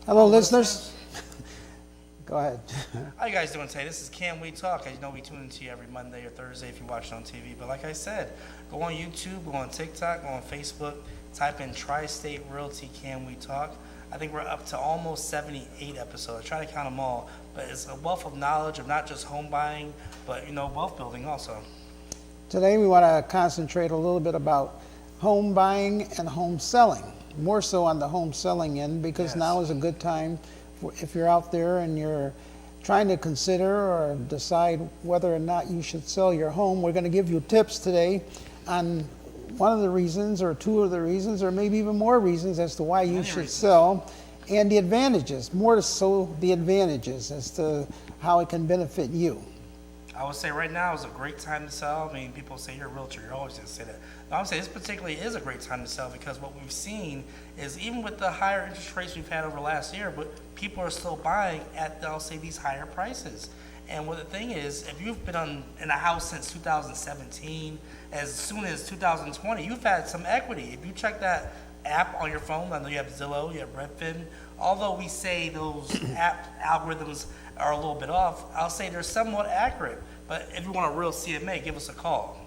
Hello, listeners. Go ahead. How you guys doing today? This is Can We Talk. As you know, we tune into you every Monday or Thursday if you watch it on TV. But like I said, go on YouTube, go on TikTok, go on Facebook, type in Tri-State Realty Can We Talk. I think we're up to almost 78 episodes. I try to count them all. But it's a wealth of knowledge of not just home buying, but, wealth building also. Today we want to concentrate a little bit about home buying and home selling. More so on the home selling end, because Yes. now is a good time if you're out there and you're trying to consider or decide whether or not you should sell your home. We're going to give you tips today on one of the reasons or two of the reasons or maybe even more reasons as to why you should sell, and the advantages, more so the advantages as to how it can benefit you. I would say right now is a great time to sell. I mean, people say you're a realtor, you're always going to say that. No, I'm saying this particularly is a great time to sell because what we've seen is even with the higher interest rates we've had over last year, but people are still buying at, I'll say, these higher prices. And what the thing is, if you've been in a house since 2017, as soon as 2020, you've had some equity. If you check that app on your phone, I know you have Zillow, you have Redfin, although we say those app algorithms are a little bit off, I'll say they're somewhat accurate. But if you want a real CMA, give us a call.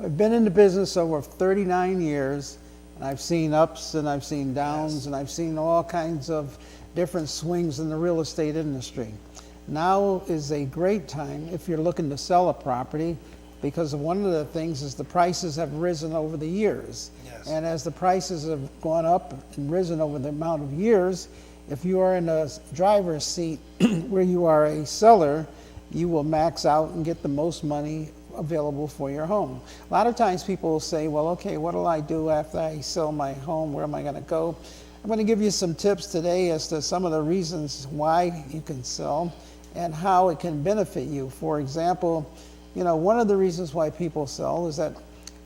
I've been in the business over 39 years, and I've seen ups and I've seen downs, Yes. and I've seen all kinds of different swings in the real estate industry. Now is a great time if you're looking to sell a property, because one of the things is the prices have risen over the years. Yes. And as the prices have gone up and risen over the amount of years, if you are in a driver's seat where you are a seller, you will max out and get the most money available for your home. A lot of times people will say, well, okay, what will I do after I sell my home? Where am I going to go? I'm going to give you some tips today as to some of the reasons why you can sell and how it can benefit you. For example, one of the reasons why people sell is that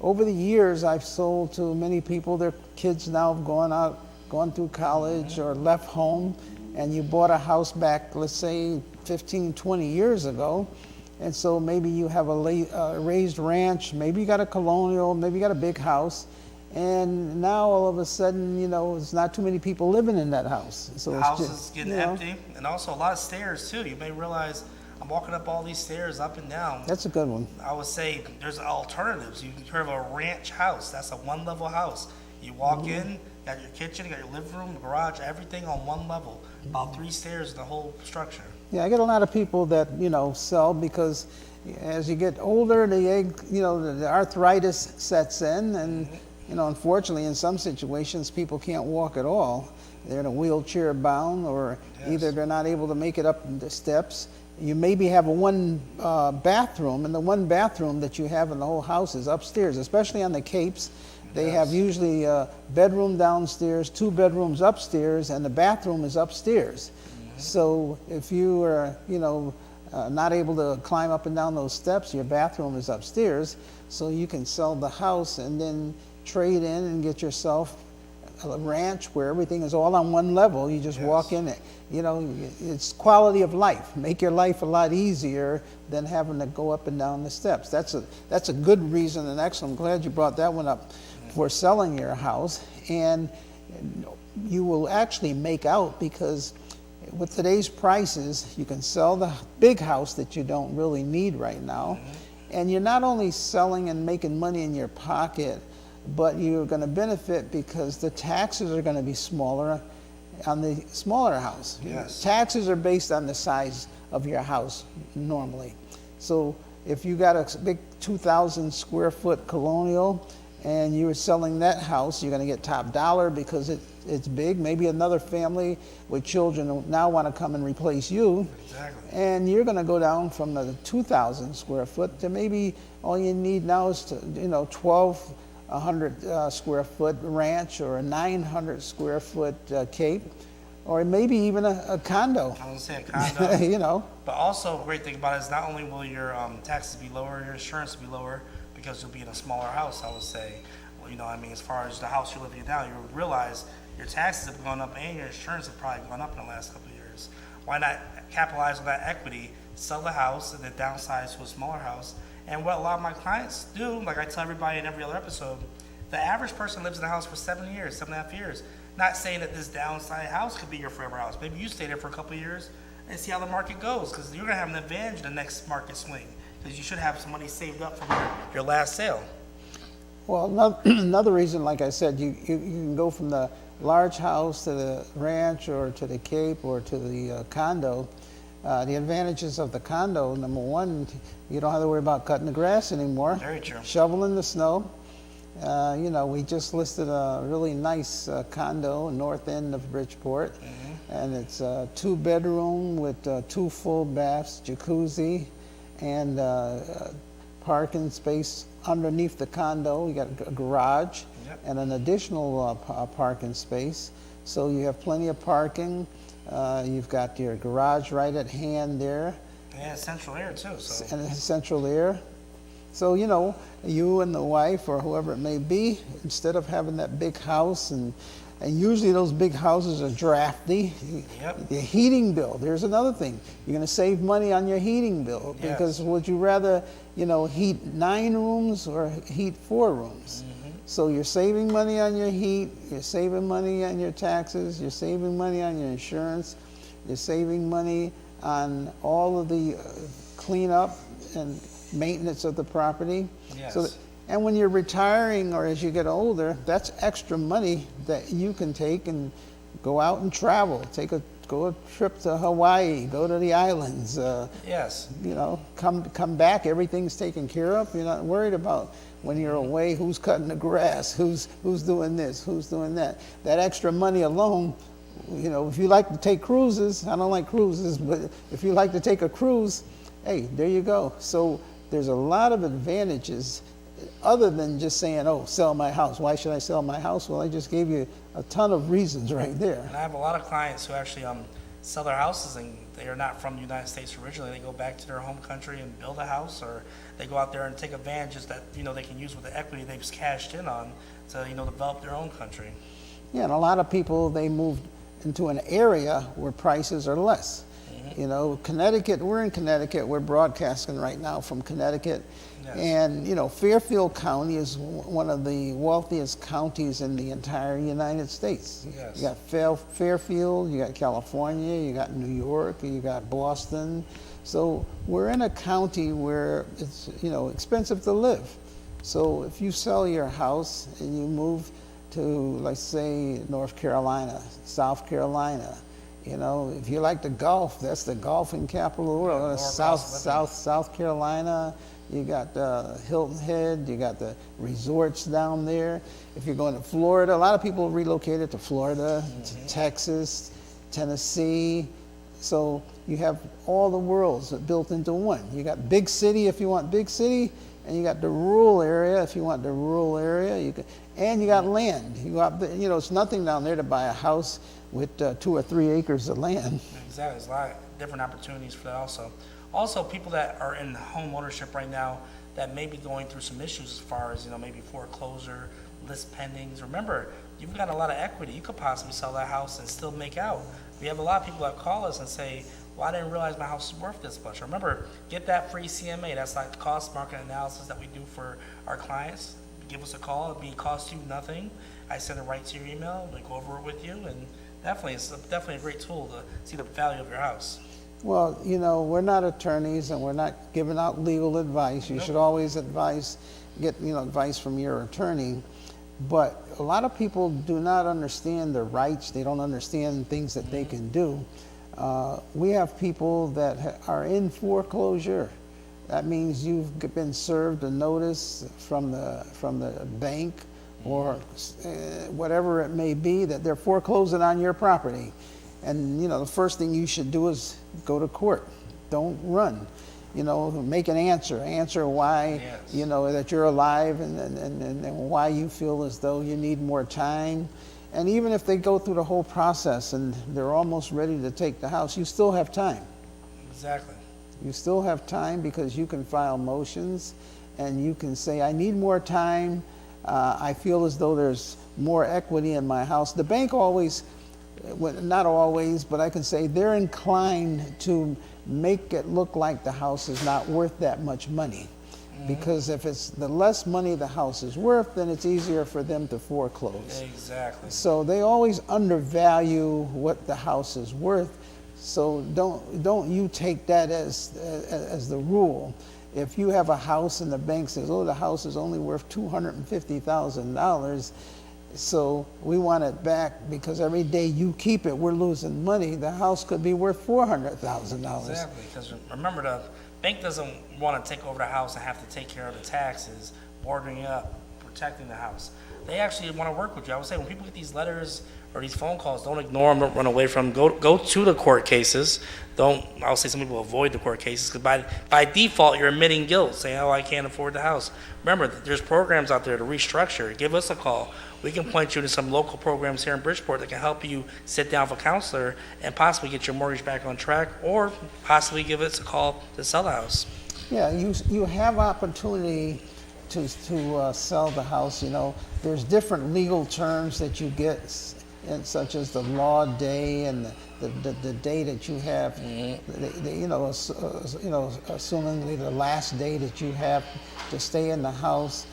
over the years I've sold to many people, their kids now have gone through college or left home, and you bought a house back, let's say 15, 20 years ago. And so maybe you have a raised ranch, maybe you got a colonial, maybe you got a big house, and now all of a sudden, there's not too many people living in that house. So The it's house just, is getting empty, and also a lot of stairs too. You may realize I'm walking up all these stairs up and down. That's a good one. I would say there's alternatives. You can have a ranch house. That's a one-level house. You walk in, got your kitchen, you got your living room, garage, everything on one level. About 3 stairs in the whole structure. Yeah, I get a lot of people that, sell because as you get older, the arthritis sets in, and, unfortunately in some situations people can't walk at all. They're in a wheelchair bound, or either they're not able to make it up the steps. You maybe have a one bathroom, and the one bathroom that you have in the whole house is upstairs, especially on the Capes. They have usually a bedroom downstairs, 2 bedrooms upstairs, and the bathroom is upstairs. So if you are, not able to climb up and down those steps, your bathroom is upstairs, so you can sell the house and then trade in and get yourself a ranch where everything is all on one level. You just walk in it. It's quality of life. Make your life a lot easier than having to go up and down the steps. That's a good reason, and excellent. I'm glad you brought that one up for selling your house. And you will actually make out, because with today's prices, you can sell the big house that you don't really need right now. And you're not only selling and making money in your pocket, but you're going to benefit because the taxes are going to be smaller on the smaller house. Yes. Taxes are based on the size of your house normally. So if you got a big 2,000 square foot colonial and you're selling that house, you're going to get top dollar because it's big. Maybe another family with children now want to come and replace you. Exactly. And you're going to go down from the 2,000 square foot to maybe all you need now is to, 1,200 square foot ranch, or a 900 square foot Cape, or maybe even a condo. I was going to say a condo. But also, a great thing about it is not only will your taxes be lower, your insurance will be lower because you'll be in a smaller house, I would say. Well, as far as the house you're living in now, you realize your taxes have gone up and your insurance have probably gone up in the last couple of years. Why not capitalize on that equity, sell the house, and then downsize to a smaller house? And what a lot of my clients do, like I tell everybody in every other episode, the average person lives in a house for 7 years, 7.5 years. Not saying that this downside house could be your forever house. Maybe you stay there for a couple of years and see how the market goes, because you're gonna have an advantage in the next market swing, because you should have some money saved up from your last sale. Well, another reason, like I said, you can go from the large house to the ranch or to the Cape or to the condo. The advantages of the condo, number one, you don't have to worry about cutting the grass anymore. Very true. Shoveling the snow. We just listed a really nice condo north end of Bridgeport, and it's a 2-bedroom with 2 full baths, jacuzzi, and parking space underneath the condo. You got a garage and an additional parking space, so you have plenty of parking. You've got your garage right at hand there. Yeah, central air too. So. And central air. So, you and the wife or whoever it may be, instead of having that big house, and usually those big houses are drafty. Yep. The heating bill, there's another thing. You're going to save money on your heating bill, because would you rather, heat 9 rooms or heat 4 rooms? So you're saving money on your heat, you're saving money on your taxes, you're saving money on your insurance, you're saving money on all of the cleanup and maintenance of the property. Yes. And when you're retiring or as you get older, that's extra money that you can take and go out and travel. Go a trip to Hawaii, go to the islands. Yes. Come back, everything's taken care of. You're not worried about when you're away who's cutting the grass, who's doing this, who's doing that. That extra money alone, if you like to take cruises, I don't like cruises, but if you like to take a cruise, hey, there you go. So there's a lot of advantages other than just saying, oh, sell my house. Why should I sell my house? Well, I just gave you a ton of reasons right there. And I have a lot of clients who actually sell their houses, and they are not from the United States originally. They go back to their home country and build a house, or they go out there and take advantages that they can use with the equity they've cashed in on to develop their own country. Yeah, and a lot of people, they moved into an area where prices are less. Connecticut, we're in Connecticut. We're broadcasting right now from Connecticut. Yes. And, Fairfield County is one of the wealthiest counties in the entire United States. Yes. You got Fairfield, you got California, you got New York, you got Boston. So we're in a county where it's, expensive to live. So if you sell your house and you move to, let's say, North Carolina, South Carolina, if you like to golf, that's the golfing capital of the world. South Carolina, you got Hilton Head, you got the resorts down there. If you're going to Florida, a lot of people relocated to Florida, to Texas, Tennessee. So you have all the worlds built into one. You got big city if you want big city, and you got the rural area if you want the rural area. And you got land. You go out there, it's nothing down there to buy a house with 2 or 3 acres of land. Exactly. There's a lot of different opportunities for that also. Also, people that are in home ownership right now that may be going through some issues as far as, maybe foreclosure, list pendings. Remember, you've got a lot of equity. You could possibly sell that house and still make out. We have a lot of people that call us and say, well, I didn't realize my house is worth this much. Remember, get that free CMA. That's like the cost market analysis that we do for our clients. Give us a call. It costs you nothing. I send it right to your email. We go over it with you, and it's definitely a great tool to see the value of your house. Well, we're not attorneys and we're not giving out legal advice. You should always get advice from your attorney. But a lot of people do not understand their rights. They don't understand things that they can do. We have people that are in foreclosure. That means you've been served a notice from the bank or whatever it may be that they're foreclosing on your property. And, the first thing you should do is go to court. Don't run. Make an answer why, yes. That you're alive and why you feel as though you need more time. And even if they go through the whole process and they're almost ready to take the house, you still have time. Exactly. You still have time because you can file motions and you can say, I need more time. I feel as though there's more equity in my house. The bank always, not always, but I can say they're inclined to make it look like the house is not worth that much money. because if it's the less money the house is worth, then it's easier for them to foreclose. Exactly. So they always undervalue what the house is worth. So don't you take that as the rule. If you have a house and the bank says, oh, the house is only worth $250,000, so we want it back because every day you keep it, we're losing money. The house could be worth $400,000. Exactly, because remember, the bank doesn't want to take over the house and have to take care of the taxes, boarding up, protecting the house. They actually want to work with you. I would say when people get these letters or these phone calls, don't ignore them, don't run away from them. Go to the court cases. I would say some people avoid the court cases because by default you're admitting guilt, saying, oh, I can't afford the house. Remember, there's programs out there to restructure. Give us a call. We can point you to some local programs here in Bridgeport that can help you sit down with a counselor and possibly get your mortgage back on track, or possibly give us a call to sell the house. Yeah, you have opportunity to sell the house. You know, there's different legal terms that you get, and such as the law day and the day that you have, assumingly the last day that you have to stay in the house.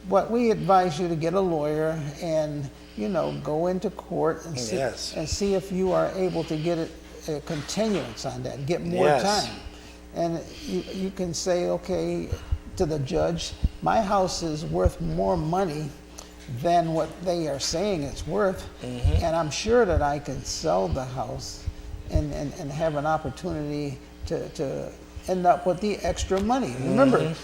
But we advise you to get a lawyer and, go into court and see if you are able to get a continuance on that, get more time. And you can say, okay, to the judge, my house is worth more money than what they are saying it's worth, and I'm sure that I can sell the house and have an opportunity to end up with the extra money. Remember,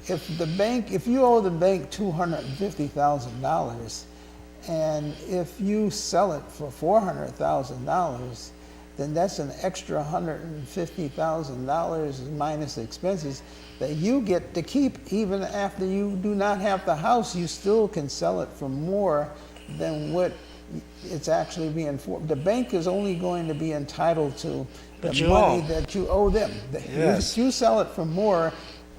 if you owe the bank $250,000, and if you sell it for $400,000, then that's an extra $150,000 minus expenses that you get to keep. Even after you do not have the house, you still can sell it for more than what it's actually being for. The bank is only going to be entitled to the money that you owe them. If you sell it for more,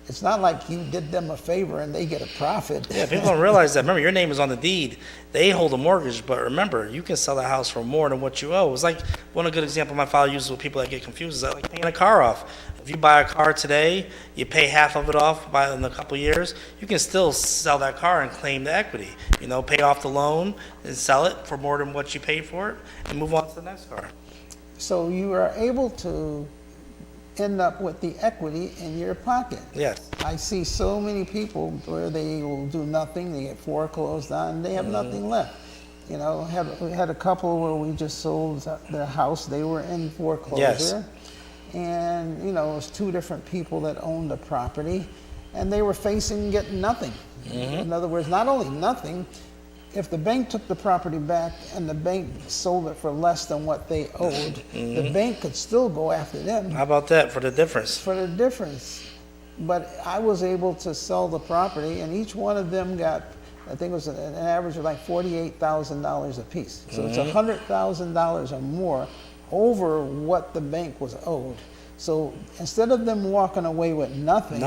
it's not like you did them a favor and they get a profit. Yeah, people don't realize that. Remember, your name is on the deed. They hold a mortgage, but remember, you can sell the house for more than what you owe. It's like one good example my father uses with people that get confused is like paying a car off. If you buy a car today, you pay half of it off in a couple of years, you can still sell that car and claim the equity. Pay off the loan and sell it for more than what you paid for it and move on to the next car. So you are able to end up with the equity in your pocket. Yes. I see so many people where they will do nothing, they get foreclosed on, and they have nothing left. We had a couple where we just sold their house. They were in foreclosure. Yes. And, it was two different people that owned the property, and they were facing getting nothing. In other words, not only nothing, if the bank took the property back and the bank sold it for less than what they owed, the bank could still go after them. How about that for the difference? For the difference. But I was able to sell the property, and each one of them got, I think it was an average of like $48,000 a piece. So it's $100,000 or more over what the bank was owed. So instead of them walking away with nothing,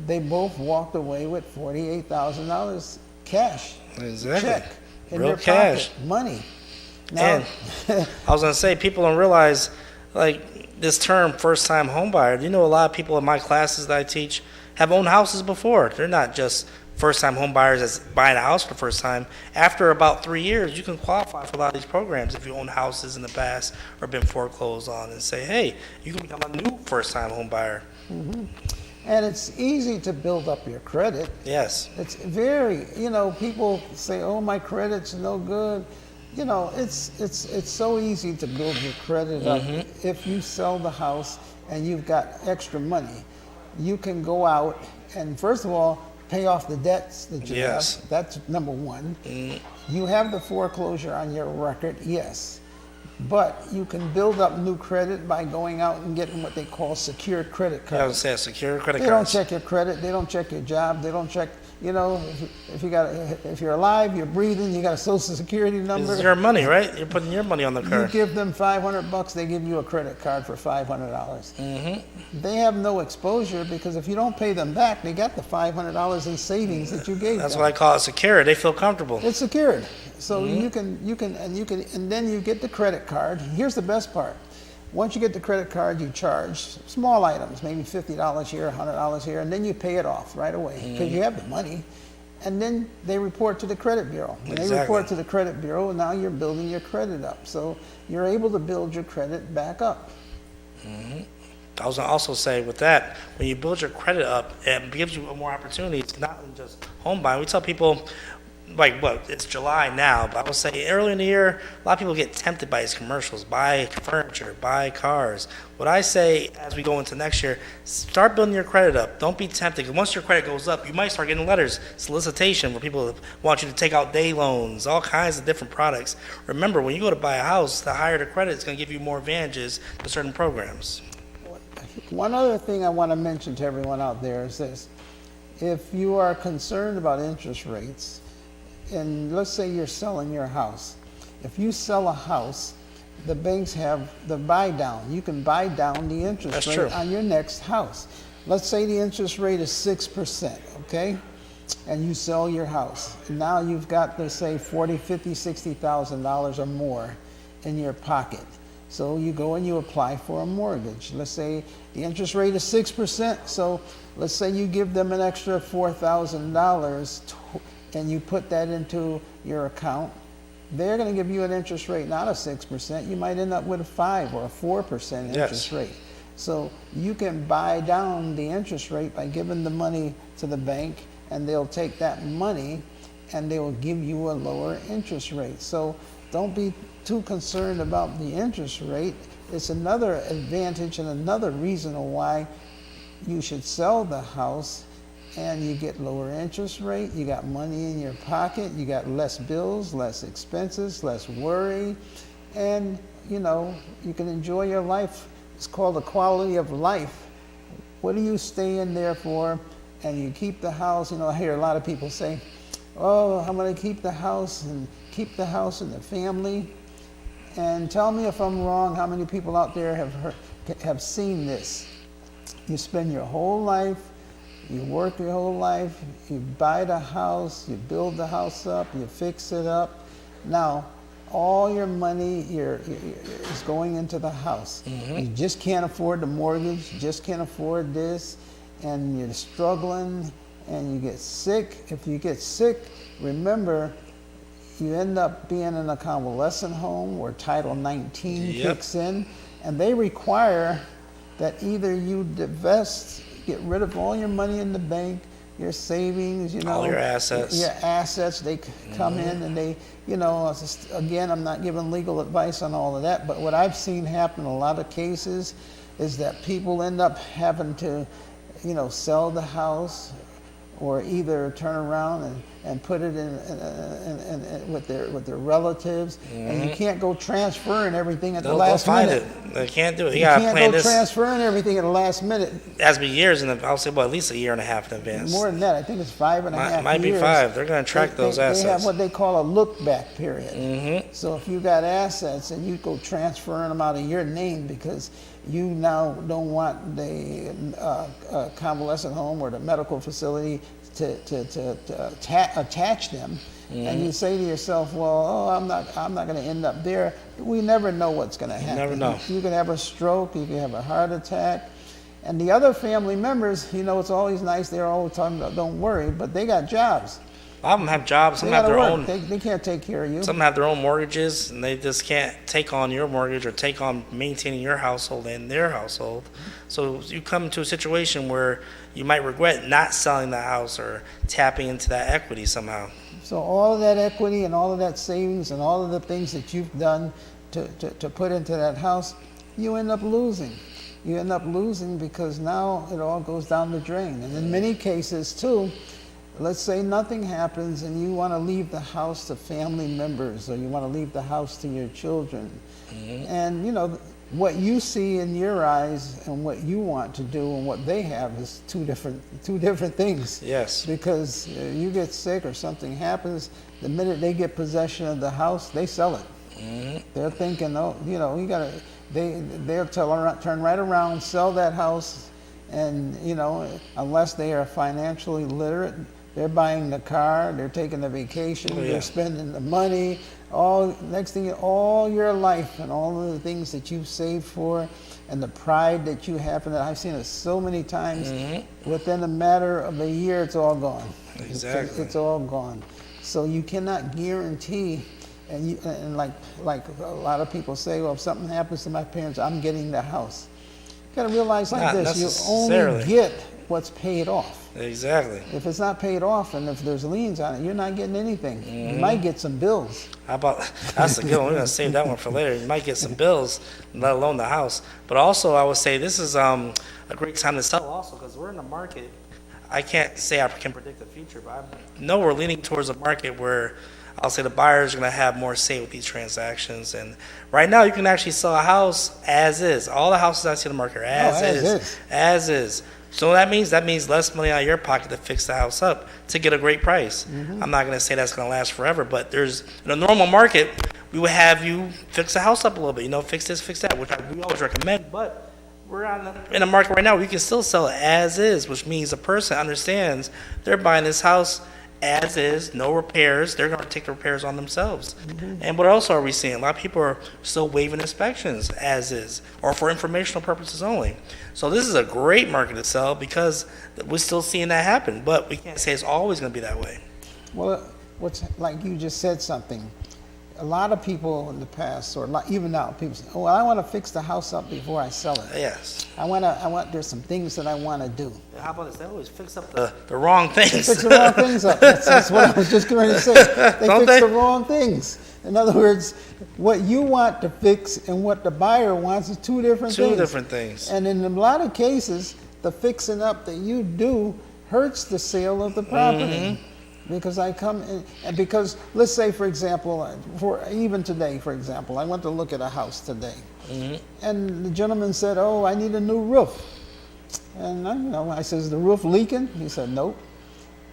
they both walked away with $48,000 cash. Exactly. Check in Real their cash. pocket, money. Now, and I was going to say, people don't realize, like, this term first-time homebuyer. A lot of people in my classes that I teach have owned houses before. They're not just first-time homebuyers that's buying a house for the first time. After about 3 years, you can qualify for a lot of these programs if you own houses in the past or been foreclosed on, and say, hey, you can become a new first-time homebuyer. And it's easy to build up your credit. Yes. It's very, people say, oh, my credit's no good. It's so easy to build your credit up. If you sell the house and you've got extra money, you can go out and, first of all, pay off the debts that you have. That's number one. You have the foreclosure on your record, yes. But you can build up new credit by going out and getting what they call secured credit cards. I was saying secured credit cards. They don't check your credit. They don't check your job. They don't check, if you're alive, you're breathing, you got a social security number. It's your money, right? You're putting your money on the card. You give them $500, they give you a credit card for $500. They have no exposure because if you don't pay them back, they got the $500 in savings that you gave them. That's what I call it secured. They feel comfortable. It's secured. So you can, and then you get the credit card. Here's the best part. Once you get the credit card, you charge small items, maybe $50 here, $100 here, and then you pay it off right away because you have the money. And then they report to the credit bureau. When they report to the credit bureau, now you're building your credit up. So you're able to build your credit back up. I was going to also say with that, when you build your credit up, it gives you more opportunities, not just home buying. We tell people, like, what, it's July now, but I would say earlier in the year, a lot of people get tempted by these commercials, buy furniture, buy cars. What I say as we go into next year, start building your credit up. Don't be tempted, because once your credit goes up, you might start getting letters, solicitation, where people want you to take out day loans, all kinds of different products. Remember, when you go to buy a house, the higher the credit is going to give you more advantages to certain programs. One other thing I want to mention to everyone out there is this. If you are concerned about interest rates, and let's say you're selling your house. If you sell a house, the banks have the buy down. You can buy down the interest rate on your next house. Let's say the interest rate is 6%, okay? And you sell your house. And now you've got, let's say, $40,000, $50,000, $60,000 or more in your pocket. So you go and you apply for a mortgage. Let's say the interest rate is 6%. So let's say you give them an extra $4,000 and you put that into your account. They're going to give you an interest rate not of 6%. You might end up with a 5 or a 4% interest rate. So you can buy down the interest rate by giving the money to the bank, and they'll take that money and they will give you a lower interest rate. So don't be too concerned about the interest rate. It's another advantage and another reason why you should sell the house, and you get lower interest rate, you got money in your pocket, you got less bills, less expenses, less worry, and you know, you can enjoy your life. It's called the quality of life. What do you stay in there for? And you keep the house. You know, I hear a lot of people say, oh, I'm going to keep the house and keep the house and the family. And tell me if I'm wrong, how many people out there have seen this? You spend your whole life, you work your whole life, you buy the house, you build the house up, you fix it up. Now, all your money is going into the house. You just can't afford the mortgage, you just can't afford this, and you're struggling, and you get sick. If you get sick, remember, you end up being in a convalescent home where Title 19 kicks in, and they require that either you divest, get rid of all your money in the bank, your savings, you know, all your assets. Your assets, they come in and they, you know, again, I'm not giving legal advice on all of that, but what I've seen happen in a lot of cases is that people end up having to, you know, sell the house or either turn around and put it in with their relatives, and you can't go transferring everything at the last minute. They can't do it. You can't go transferring everything at the last minute. It has to be years, and I'll say, well, at least a year and a half in advance. More than that, I think it's 5.5 years. Might be 5. They're going to track those assets. They have what they call a look-back period. So if you got assets and you go transferring them out of your name because you now don't want the convalescent home or the medical facility to attach them, and you say to yourself, well, I'm not going to end up there. We never know what's going to happen. Never know. You can have a stroke, you can have a heart attack, and the other family members, you know, it's always nice. They're always talking about, don't worry, but they got jobs. A lot of them have jobs. Some They have gotta their work. own. They can't take care of you. Some have their own mortgages, and they just can't take on your mortgage or take on maintaining your household and their household. So you come to a situation where you might regret not selling the house or tapping into that equity somehow. So all of that equity and all of that savings and all of the things that you've done to put into that house, you end up losing. You end up losing because now it all goes down the drain. And in many cases too, let's say nothing happens and you want to leave the house to family members or you want to leave the house to your children. And you know, what you see in your eyes and what you want to do and what they have is two different things. Yes. Because you get sick or something happens, the minute they get possession of the house, they sell it. They're thinking, oh, you know, they'll turn right around, sell that house, and you know, unless they are financially literate, they're buying the car, they're taking the vacation, Oh, yeah. they're spending the money. Next thing, all your life and all of the things that you've saved for, and the pride that you have in it. I've seen it so many times. Within a matter of a year, it's all gone. Exactly. It's all gone. So you cannot guarantee. And like a lot of people say, well, if something happens to my parents, I'm getting the house. You got to realize like Not this: you necessarily. only get what's paid off. Exactly. If it's not paid off, and if there's liens on it, you're not getting anything. You might get some bills. How about that's a good one. We're gonna save that one for later. You might get some bills, let alone the house. But also, I would say this is a great time to sell also because we're in a market. I can't say I can predict the future, but I know we're leaning towards a market where I'll say the buyers are going to have more say with these transactions. And right now, you can actually sell a house as is. All the houses I see in the market are as is. As is. So that means less money out of your pocket to fix the house up to get a great price. I'm not going to say that's going to last forever, but there's in a normal market, we would have you fix the house up a little bit. Fix this, fix that, which we always recommend. But we're in a market right now where you can still sell it as is, which means a person understands they're buying this house as is, no repairs. They're going to take the repairs on themselves. And what else are we seeing? A lot of people are still waiving inspections as is, or for informational purposes only. So this is a great market to sell because we're still seeing that happen. But we can't say it's always going to be that way. Well, what's like you just said something. A lot of people in the past, or even now, people say, "Oh, I want to fix the house up before I sell it. Yes. There's some things that I want to do." How about this? They always fix up the wrong things. Fix the wrong things up. That's what I was just going to say. They Don't fix they? the wrong things. In other words, what you want to fix and what the buyer wants is two different things. Two different things. And in a lot of cases, the fixing up that you do hurts the sale of the property. Because I come in, and because let's say, for example, even today, for example, I went to look at a house today, and the gentleman said, "Oh, I need a new roof." And I says, "The roof leaking?" He said, "Nope."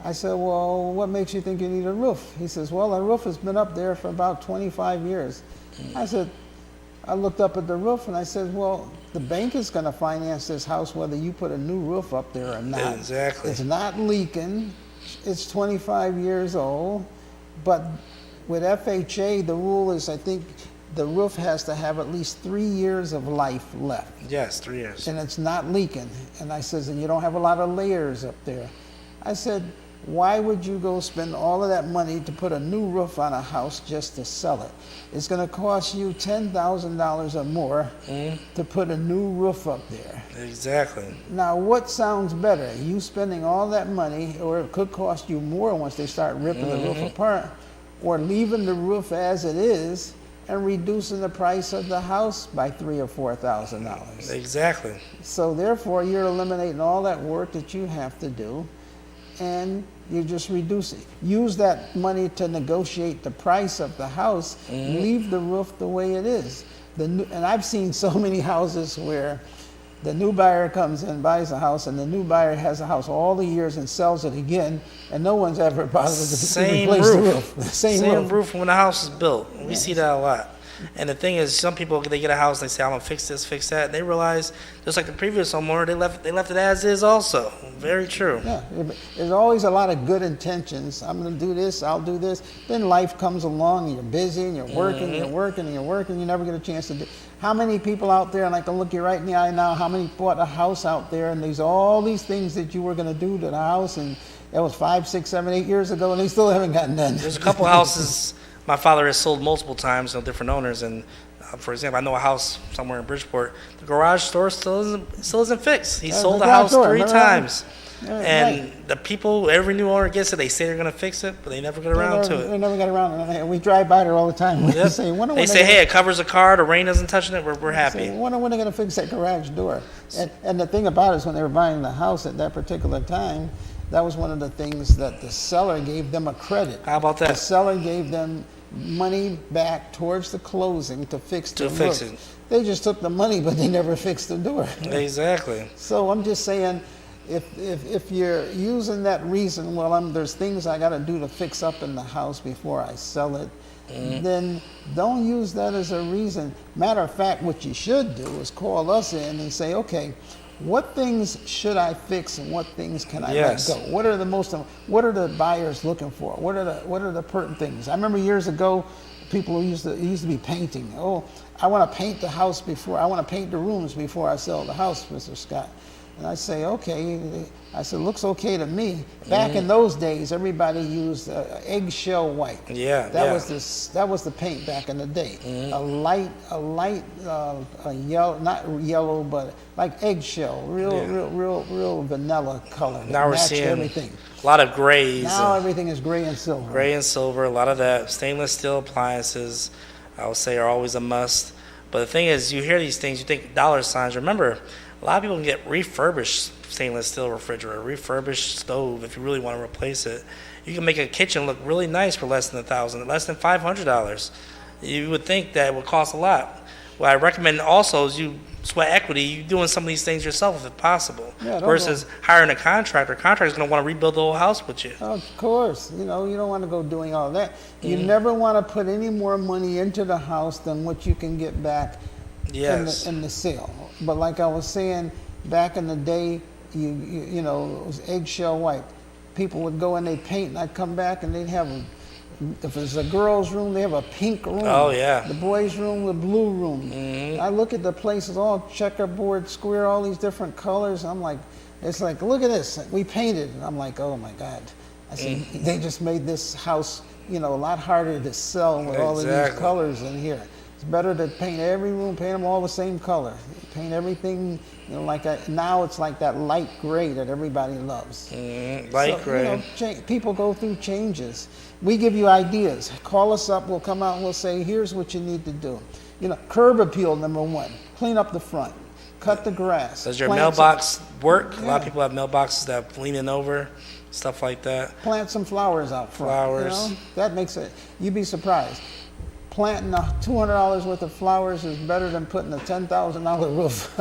I said, "Well, what makes you think you need a roof?" He says, "Well, the roof has been up there for about 25 years." I looked up at the roof and I said, "Well, the bank is going to finance this house whether you put a new roof up there or not. Exactly. It's not leaking. It's 25 years old, but with FHA, the rule is I think the roof has to have at least 3 years of life left, Yes, 3 years. and it's not leaking." And I says, "And you don't have a lot of layers up there." I said, "Why would you go spend all of that money to put a new roof on a house just to sell it? It's going to cost you $10,000 or more to put a new roof up there." Exactly. Now, what sounds better? You spending all that money, or it could cost you more once they start ripping the roof apart, or leaving the roof as it is and reducing the price of the house by $3,000 or $4,000. Exactly. So therefore, you're eliminating all that work that you have to do, and you just reduce it. Use that money to negotiate the price of the house. Leave the roof the way it is. And I've seen so many houses where the new buyer comes in, buys a house, and the new buyer has a house all the years and sells it again, and no one's ever bothered to Same replace the roof. roof. Same roof. When the house is built. We see that a lot. And the thing is, some people, they get a house, they say, "I'm gonna fix this, fix that." And they realize, just like the previous homeowner, they left it as is also. Very true. Yeah, there's always a lot of good intentions. I'm going to do this, I'll do this. Then life comes along, and you're busy, and you're working, you're working, and you're working. You never get a chance to do. How many people out there, and I can look you right in the eye now, how many bought a house out there, and there's all these things that you were going to do to the house, and that was 5, 6, 7, 8 years ago, and they still haven't gotten done. There's a couple houses my father has sold multiple times, different owners. And for example, I know a house somewhere in Bridgeport. The garage door still isn't fixed. He sold the house garage door, 3 remember that? times. And the people, every new owner gets it. They say they're going to fix it, but they never get around to They it. never got around to it. We drive by there all the time. We Yep. say, They say, "Hey, it covers the car. The rain doesn't touch it. We're happy." When are they going to fix that garage door? And the thing about it is when they were buying the house at that particular time, that was one of the things that the seller gave them a credit. How about The that? seller gave them money back towards the closing to fix the To fix roof. it. They just took the money, but they never fixed the door. Exactly. So I'm just saying, if you're using that reason, well, there's things I got to do to fix up in the house before I sell it, then don't use that as a reason. Matter of fact, what you should do is call us in and say, "Okay, what things should I fix and what things can I Yes. let go? What are the buyers looking for? What are the pertinent things? I remember years ago, people used to be painting. Oh, I want to paint the house I want to paint the rooms before I sell the house, Mr. Scott. And I say, okay. I said, looks okay to me. Back in those days, everybody used eggshell white. Yeah, That yeah. was the paint back in the day. A light a yellow, not yellow, but like eggshell, real vanilla color. that Now we're matched seeing everything. a lot of grays. Now everything is gray and silver. Gray and silver, a lot of that. Stainless steel appliances, I would say, are always a must. But the thing is, you hear these things, you think dollar signs. Remember, a lot of people can get refurbished stainless steel refrigerator, refurbished stove if you really want to replace it. You can make a kitchen look really nice for less than $1,000, less than $500. You would think that it would cost a lot. What I recommend also is you sweat equity, you doing some of these things yourself if possible, Yeah, don't versus hiring a contractor. Contractor's going to want to rebuild the whole house with you. Of course, you don't want to go doing all that. You never want to put any more money into the house than what you can get back Yes. in the sale. But like I was saying, back in the day, it was eggshell white. People would go and they'd paint, and I'd come back and they'd have if it's a girl's room, they have a pink room. Oh, yeah. The boys' room, the blue room. I look at the places, all checkerboard, square, all these different colors. I'm like, it's like, look at this, we painted. And I'm like, oh my God. I said, they just made this house, a lot harder to sell with all of these Exactly. colors in here. It's better to paint every room, paint them all the same color. Paint everything, now it's like that light gray that everybody loves. Light So, gray. people go through changes. We give you ideas. Call us up, we'll come out and we'll say, here's what you need to do. Curb appeal, number one. Clean up the front. Cut the grass. Does your plant mailbox work? A lot Yeah. of people have mailboxes that are leaning over, stuff like that. Plant some flowers out front. Flowers. That makes it, you'd be surprised. Planting $200 worth of flowers is better than putting a $10,000 roof.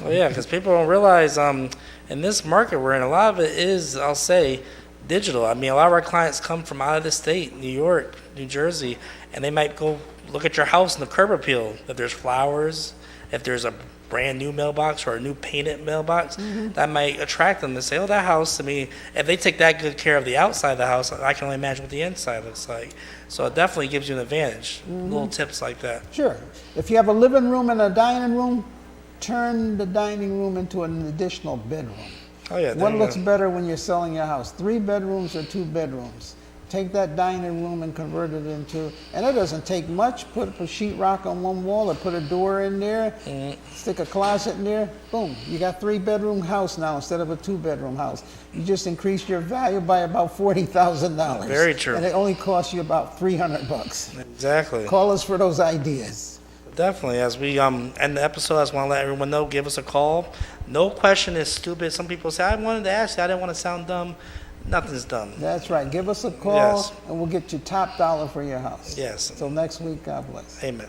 Oh yeah, because people don't realize in this market we're in, a lot of it is, I'll say, digital. I mean, a lot of our clients come from out of the state, New York, New Jersey, and they might go look at your house in the curb appeal. If there's flowers, if there's a brand new mailbox or a new painted mailbox, that might attract them to say, oh, that house, I mean, if they take that good care of the outside of the house, I can only imagine what the inside looks like. So it definitely gives you an advantage. Little tips like that. Sure. If you have a living room and a dining room, turn the dining room into an additional bedroom. Oh yeah. there What you looks go. better when you're selling your house? 3 bedrooms or 2 bedrooms? Take that dining room and convert it into, and it doesn't take much. Put a sheetrock on one wall or put a door in there, stick a closet in there, boom. You got 3-bedroom house now instead of a 2-bedroom house. You just increased your value by about $40,000. Very true. And it only costs you about $300. Exactly. Call us for those ideas. Definitely. As we end the episode, I just want to let everyone know, give us a call. No question is stupid. Some people say, I wanted to ask you, I didn't want to sound dumb. Nothing's dumb. That's right. Give us a call Yes. and we'll get you top dollar for your house. Yes. Until next week, God bless. Amen.